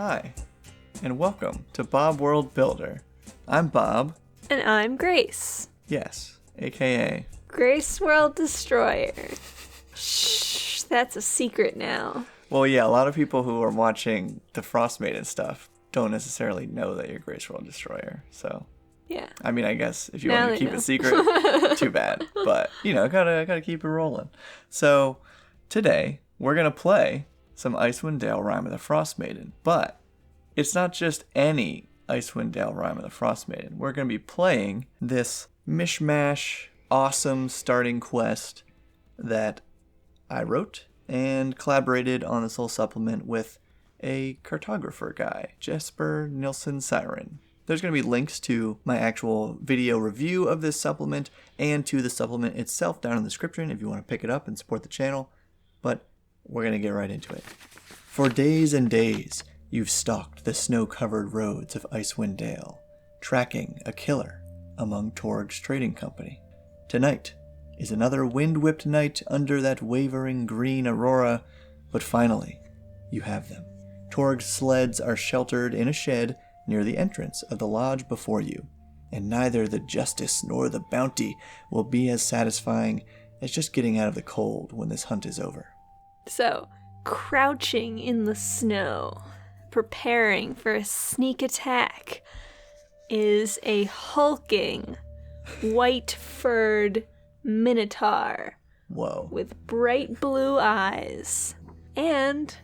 Hi, and welcome to Bob World Builder. I'm Bob. And I'm Grace. Yes, aka Grace World Destroyer. Shh, that's a secret now. Well, yeah, a lot of people who are watching the Frostmaiden stuff don't necessarily know that you're Grace World Destroyer, so... Yeah. I mean, I guess if you now want to keep it secret, too bad. But, gotta keep it rolling. So, today, we're gonna play some Icewind Dale Rime of the Frostmaiden. But, it's not just any Icewind Dale Rime of the Frostmaiden. We're gonna be playing this mishmash, awesome starting quest that I wrote and collaborated on this little supplement with a cartographer guy, Jesper Nilsson Siren. There's going to be links to my actual video review of this supplement and to the supplement itself down in the description if you want to pick it up and support the channel. But we're going to get right into it. For days and days, you've stalked the snow-covered roads of Icewind Dale, tracking a killer among Torg's trading company. Tonight is another wind-whipped night under that wavering green aurora, but finally, you have them. Torg's sleds are sheltered in a shed near the entrance of the lodge before you, and neither the justice nor the bounty will be as satisfying as just getting out of the cold when this hunt is over. So, crouching in the snow, preparing for a sneak attack, is a hulking, white-furred minotaur. Whoa. With bright blue eyes. And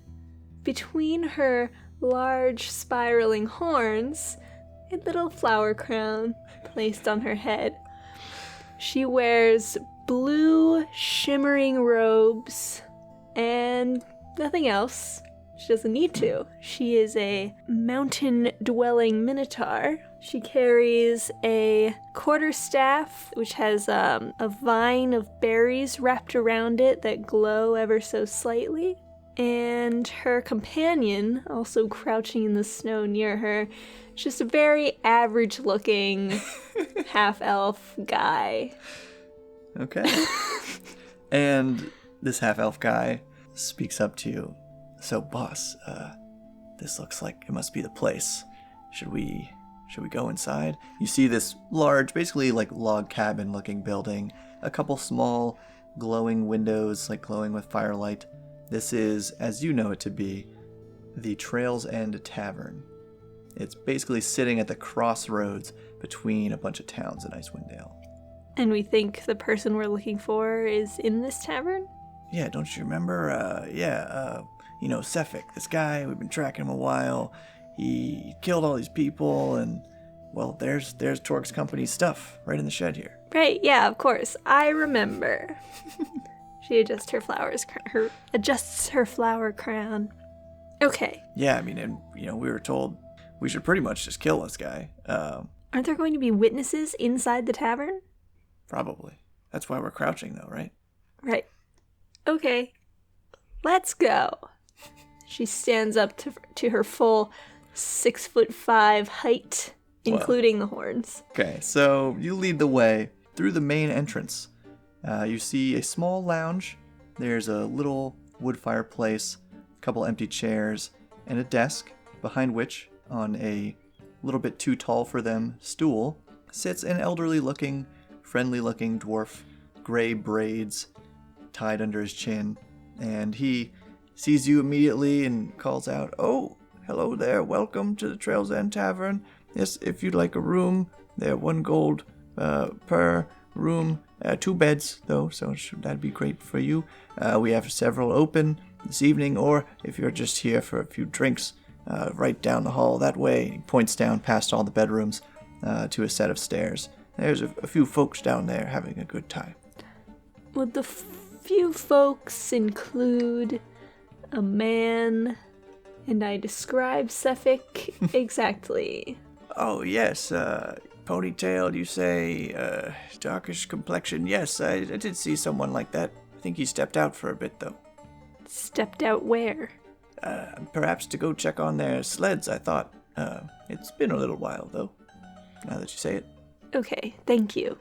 between her large spiraling horns, a little flower crown placed on her head. She wears blue shimmering robes and nothing else. She doesn't need to. She is a mountain-dwelling minotaur. She carries a quarterstaff, which has a vine of berries wrapped around it that glow ever so slightly. And her companion, also crouching in the snow near her, is just a very average-looking half-elf guy. Okay. And this half-elf guy speaks up to you. So, boss, this looks like it must be the place. Should we go inside? You see this large, basically like log cabin looking building, a couple small glowing windows, like glowing with firelight. This is, as you know it to be, the Trail's End Tavern. It's basically sitting at the crossroads between a bunch of towns in Icewind Dale. And we think the person we're looking for is in this tavern? Yeah, don't you remember? Sephek, this guy, we've been tracking him a while. He killed all these people, and, well, there's Torg's company's stuff right in the shed here. Right, yeah, of course. I remember. She adjusts her flower crown. Okay. Yeah, I mean, and, we were told we should pretty much just kill this guy. Aren't there going to be witnesses inside the tavern? Probably. That's why we're crouching, though, right? Right. Okay. Let's go. She stands up to her full 6'5" height, including the horns. Okay, so you lead the way through the main entrance. You see a small lounge. There's a little wood fireplace, a couple empty chairs, and a desk, behind which, on a little bit too tall for them stool, sits an elderly-looking, friendly-looking dwarf, gray braids tied under his chin, and he sees you immediately and calls out, "Oh, hello there, welcome to the Trail's End Tavern. Yes, if you'd like a room, they're 1 gold per room. 2 beds, though, so that'd be great for you. We have several open this evening, or if you're just here for a few drinks, right down the hall that way." He points down past all the bedrooms to a set of stairs. There's a few folks down there having a good time. Would the few folks include a man? And I describe Sephek exactly. Oh, yes, ponytailed, you say, darkish complexion. Yes, I did see someone like that. I think he stepped out for a bit, though. Stepped out where? Perhaps to go check on their sleds, I thought. It's been a little while, though, now that you say it. Okay, thank you.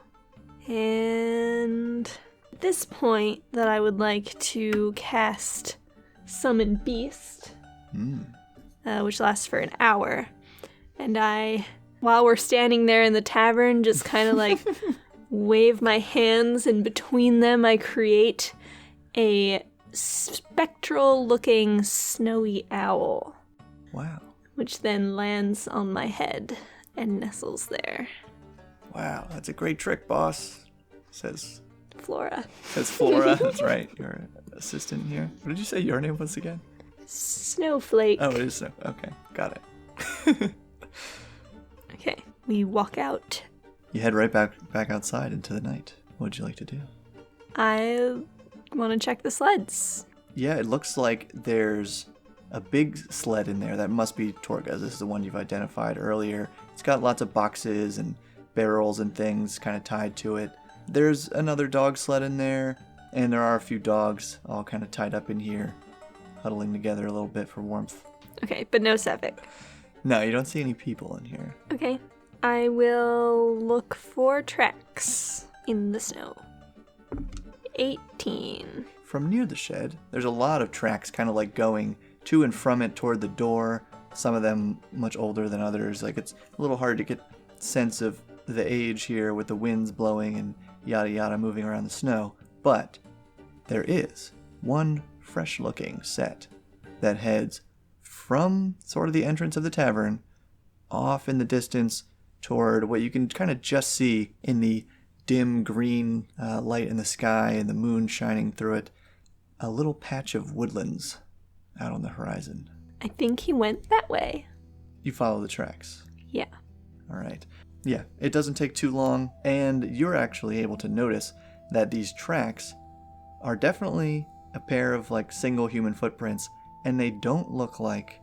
And at this point that I would like to cast Summon Beast. which lasts for an hour. And while we're standing there in the tavern, just kind of like wave my hands, and between them I create a spectral-looking snowy owl. Wow. Which then lands on my head and nestles there. Wow, that's a great trick, boss, says Flora. Says Flora, that's right, your assistant here. What did you say your name was again? Snowflake. Oh, it is Snow. Okay, got it. Okay, we walk out. You head right back outside into the night. What would you like to do? I want to check the sleds. Yeah, it looks like there's a big sled in there. That must be Torga's. This is the one you've identified earlier. It's got lots of boxes and barrels and things kind of tied to it. There's another dog sled in there, and there are a few dogs all kind of tied up in here, huddling together a little bit for warmth. Okay, but no Sephek. No, you don't see any people in here. Okay. I will look for tracks in the snow. 18. From near the shed, there's a lot of tracks kind of like going to and from it toward the door. Some of them much older than others. Like, it's a little hard to get sense of the age here with the winds blowing and yada yada moving around the snow. But there is one fresh looking set that heads from sort of the entrance of the tavern off in the distance toward what you can kind of just see in the dim green light in the sky and the moon shining through it, a little patch of woodlands out on the horizon. I think he went that way. You follow the tracks. Yeah. All right. Yeah, it doesn't take too long, and you're actually able to notice that these tracks are definitely a pair of like single human footprints, and they don't look like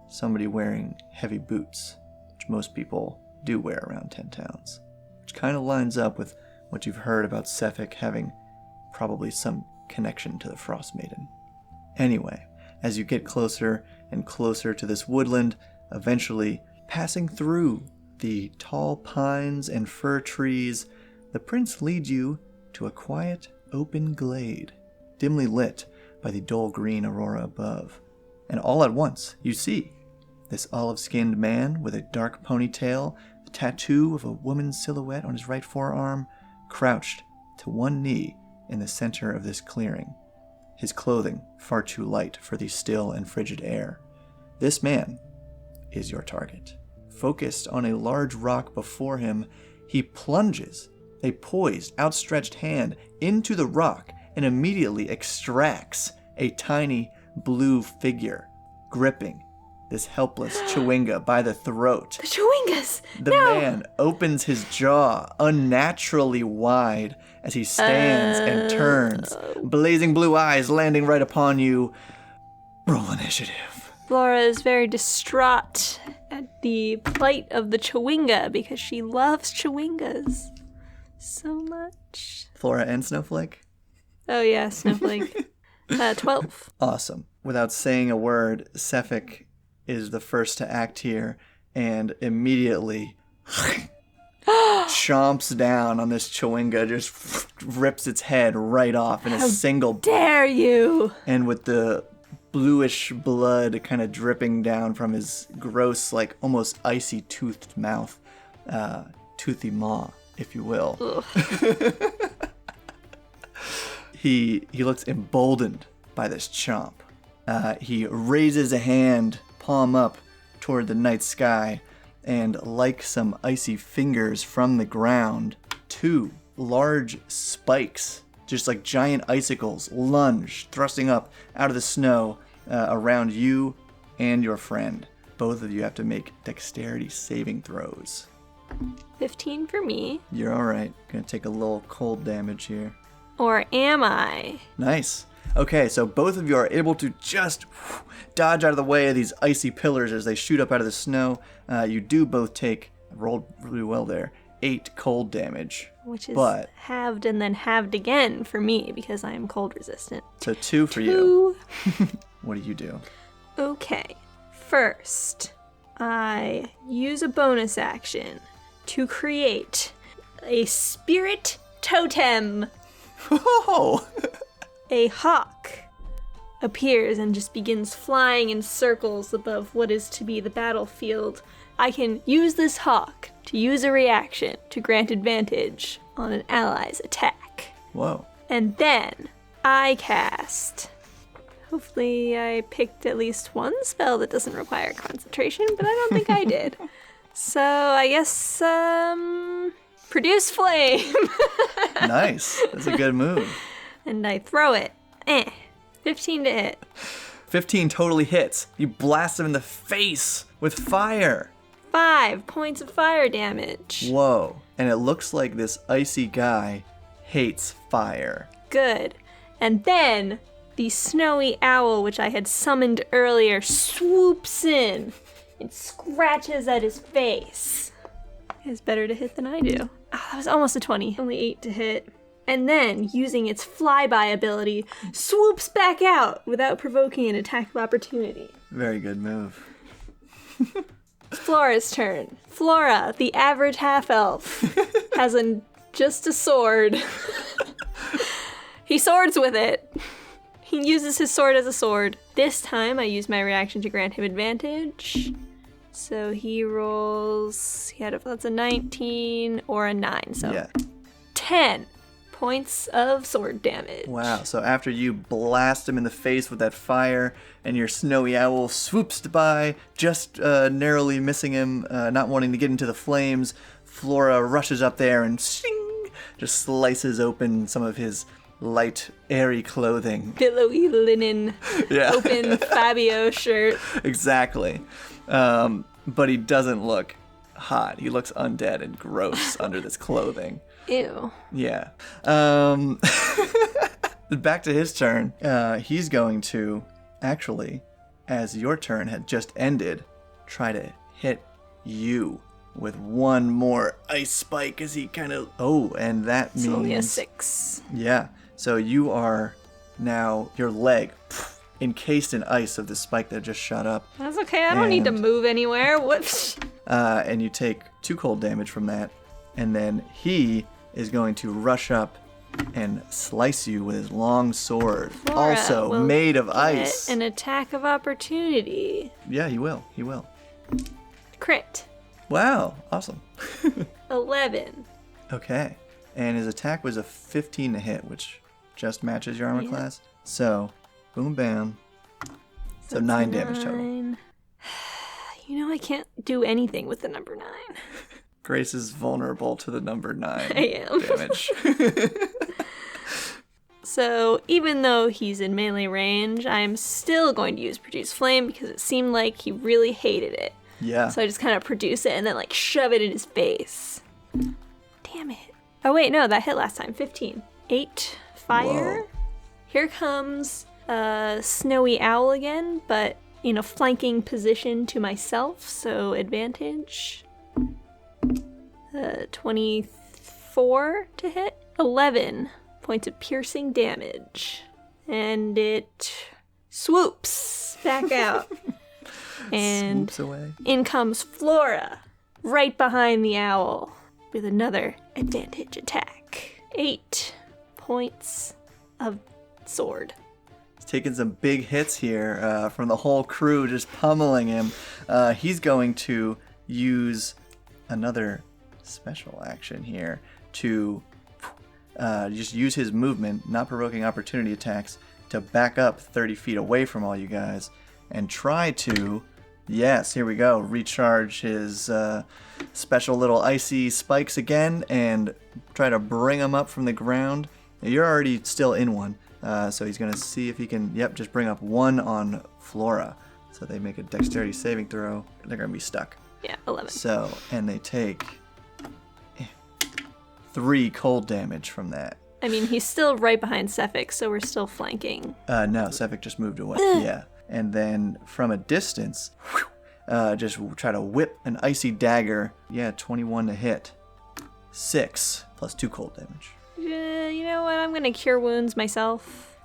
somebody wearing heavy boots, which most people do wear around 10 towns, which kind of lines up with what you've heard about Sephek having probably some connection to the Frost Maiden. Anyway, as you get closer and closer to this woodland, eventually passing through the tall pines and fir trees, the prince leads you to a quiet, open glade, dimly lit by the dull green aurora above. And all at once, you see this olive-skinned man with a dark ponytail, a tattoo of a woman's silhouette on his right forearm, crouched to one knee in the center of this clearing, his clothing far too light for the still and frigid air. This man is your target. Focused on a large rock before him, he plunges a poised, outstretched hand into the rock and immediately extracts a tiny blue figure, gripping this helpless Chewinga by the throat. The Chewingas! The man opens his jaw unnaturally wide as he stands and turns, blazing blue eyes landing right upon you. Roll initiative. Flora is very distraught at the plight of the Chewinga because she loves Chewingas so much. Flora and Snowflake? Oh yeah, Snowflake. 12. Awesome. Without saying a word, Sephek is the first to act here and immediately chomps down on this Chewinga, just rips its head right off in a single... Dare you! And with the bluish blood kind of dripping down from his gross, like almost icy toothed mouth, toothy maw, if you will. He looks emboldened by this chomp. He raises a hand, palm up, toward the night sky, and like some icy fingers from the ground, two large spikes, just like giant icicles, lunge, thrusting up out of the snow around you and your friend. Both of you have to make dexterity saving throws. 15 for me. You're all right. Gonna take a little cold damage here. Or am I? Nice. Okay, so both of you are able to just dodge out of the way of these icy pillars as they shoot up out of the snow. You do both take, rolled really well there, 8 cold damage. Which is halved and then halved again for me because I am cold resistant. So 2 for you. What do you do? Okay. First, I use a bonus action to create a spirit totem. Whoa! A hawk appears and just begins flying in circles above what is to be the battlefield. I can use this hawk to use a reaction to grant advantage on an ally's attack. Whoa. And then I cast... Hopefully I picked at least one spell that doesn't require concentration, but I don't think I did. So I guess, produce flame. Nice. That's a good move. And I throw it. 15 to hit. 15 totally hits. You blast him in the face with fire. 5 points of fire damage. Whoa. And it looks like this icy guy hates fire. Good. And then the snowy owl, which I had summoned earlier, swoops in and scratches at his face. It's better to hit than I do. Oh, that was almost a 20. Only 8 to hit. And then, using its flyby ability, swoops back out without provoking an attack of opportunity. Very good move. Flora's turn. Flora, the average half-elf, has just a sword. He swords with it. He uses his sword as a sword. This time, I use my reaction to grant him advantage. So he rolls... that's a 19 or a 9, so... Yeah. 10 points of sword damage. Wow, so after you blast him in the face with that fire, and your snowy owl swoops by, just narrowly missing him, not wanting to get into the flames, Flora rushes up there and shing, just slices open some of his light, airy clothing. Billowy linen, Yeah. open Fabio shirt. Exactly. But he doesn't look hot. He looks undead and gross under this clothing. Ew. Yeah. Back to his turn. He's going to, actually, as your turn had just ended, try to hit you with one more ice spike as he kind of... Oh, and that means... It's only a 6. Yeah. So you are now, your leg encased in ice of the spike that just shot up. That's okay, I don't need to move anywhere. What? And you take 2 cold damage from that. And then he is going to rush up and slice you with his long sword. Flora also will made of get ice. An attack of opportunity. Yeah, he will. He will. Crit. Wow. Awesome. 11. Okay. And his attack was a 15 to hit, which just matches your armor class. So, boom, bam. So 9 damage total. 9. You know I can't do anything with the number 9. Grace is vulnerable to the number 9 I am. damage. So even though he's in melee range, I'm still going to use Produce Flame because it seemed like he really hated it. Yeah. So I just kind of produce it and then like shove it in his face. Damn it. Oh wait, no, that hit last time. 15. 8 fire. Whoa. Here comes a snowy owl again, but in a flanking position to myself, so advantage. 24 to hit. 11 points of piercing damage. And it swoops back out. And Swoops away. in comes Flora, right behind the owl, with another advantage attack. 8 points of sword. He's taking some big hits here from the whole crew, just pummeling him. He's going to use another special action here to just use his movement, not provoking opportunity attacks, to back up 30 feet away from all you guys and try to, yes, here we go, recharge his special little icy spikes again and try to bring him up from the ground. You're already still in one, so he's going to see if he can, just bring up 1 on Flora. So they make a dexterity saving throw. They're going to be stuck. Yeah, 11. So, and they take 3 cold damage from that. I mean, he's still right behind Sephek, so we're still flanking. No, Sephek just moved away. Yeah. And then from a distance, just try to whip an icy dagger. Yeah, 21 to hit. 6 plus 2 cold damage. You know what? I'm going to cure wounds myself.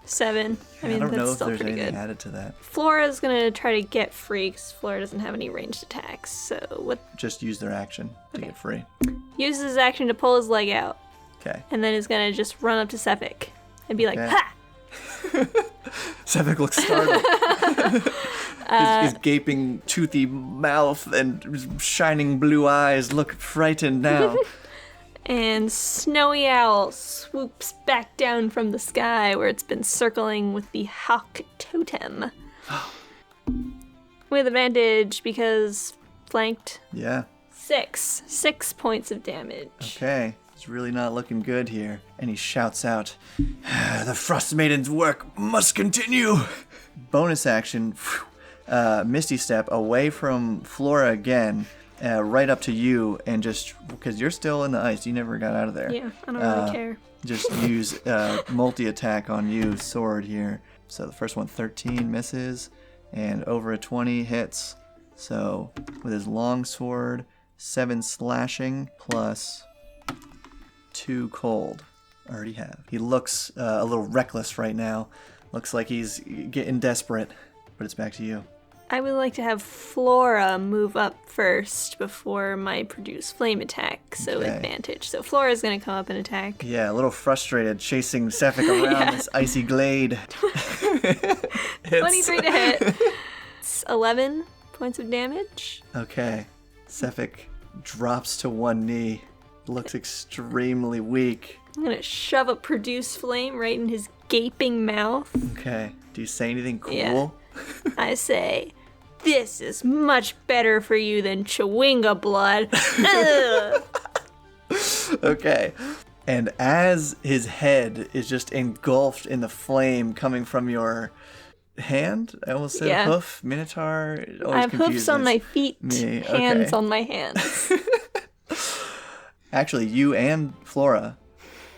7. I mean, I don't that's know if still there's pretty anything good. added to that. Flora's going to try to get free because Flora doesn't have any ranged attacks. So what? Just use their action to get free. Uses his action to pull his leg out. Okay. And then is going to just run up to Sephek and be like, Okay. ha! Sephek looks startled. His gaping, toothy mouth and shining blue eyes look frightened now. And Snowy Owl swoops back down from the sky where it's been circling with the hawk totem. With advantage because flanked. Yeah. 6 points of damage. Okay. It's really not looking good here. And he shouts out, "The Frost Maiden's work must continue." Bonus action, Misty Step away from Flora again, right up to you, and just, because you're still in the ice, you never got out of there. Yeah, I don't really care. Just use multi-attack on you, sword here. So the first one, 13, misses, and over a 20 hits. So with his long sword, 7 slashing, plus 2 cold. Already have. He looks a little reckless right now. Looks like he's getting desperate, but it's back to you. I would like to have Flora move up first before my produce flame attack, so Okay. advantage. So Flora's gonna come up and attack. Yeah, a little frustrated, chasing Sephek around this icy glade. 23 to hit. It's 11 points of damage. Okay. Sephek drops to one knee. Looks extremely weak. I'm gonna shove a produce flame right in his gaping mouth. Okay. Do you say anything cool? Yeah. I say, "This is much better for you than chewinga blood." Ugh. Okay. And as his head is just engulfed in the flame coming from your hand, I almost said Yeah. hoof, minotaur. It always I have hoofs confuses on my feet, me. hands Okay. on my hands. Actually, you and Flora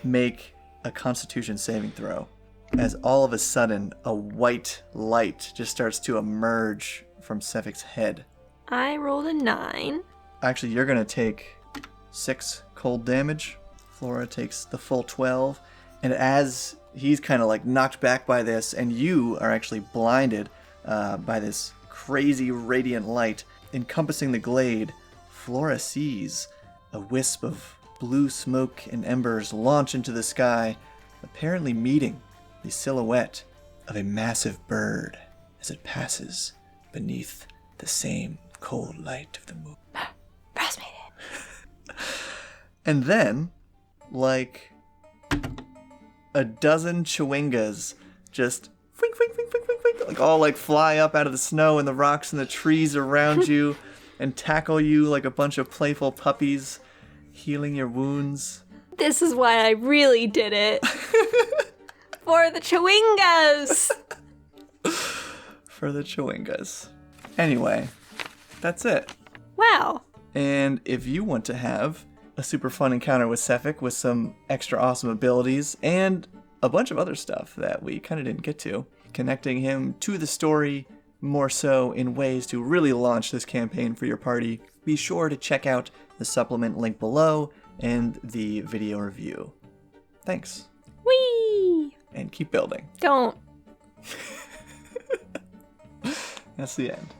make a Constitution saving throw, as all of a sudden a white light just starts to emerge from Sephek's head. I rolled a 9. Actually, you're gonna take 6 cold damage. Flora takes the full 12, and as he's kind of like knocked back by this, and you are actually blinded by this crazy radiant light encompassing the glade, Flora sees a wisp of blue smoke and embers launch into the sky, apparently meeting the silhouette of a massive bird as it passes beneath the same cold light of the moon. Frost Maiden. And then, like a dozen chewingas just fink, fink, fink, fink, fink, fink, like all like fly up out of the snow and the rocks and the trees around you and tackle you like a bunch of playful puppies, healing your wounds. This is why I really did it. For the chewingas. For the chewingas. Anyway, that's it. Wow. And if you want to have a super fun encounter with Sephek with some extra awesome abilities and a bunch of other stuff that we kind of didn't get to, connecting him to the story more so in ways to really launch this campaign for your party, be sure to check out the supplement link below and the video review. Thanks. Whee! And keep building. Don't. That's the end.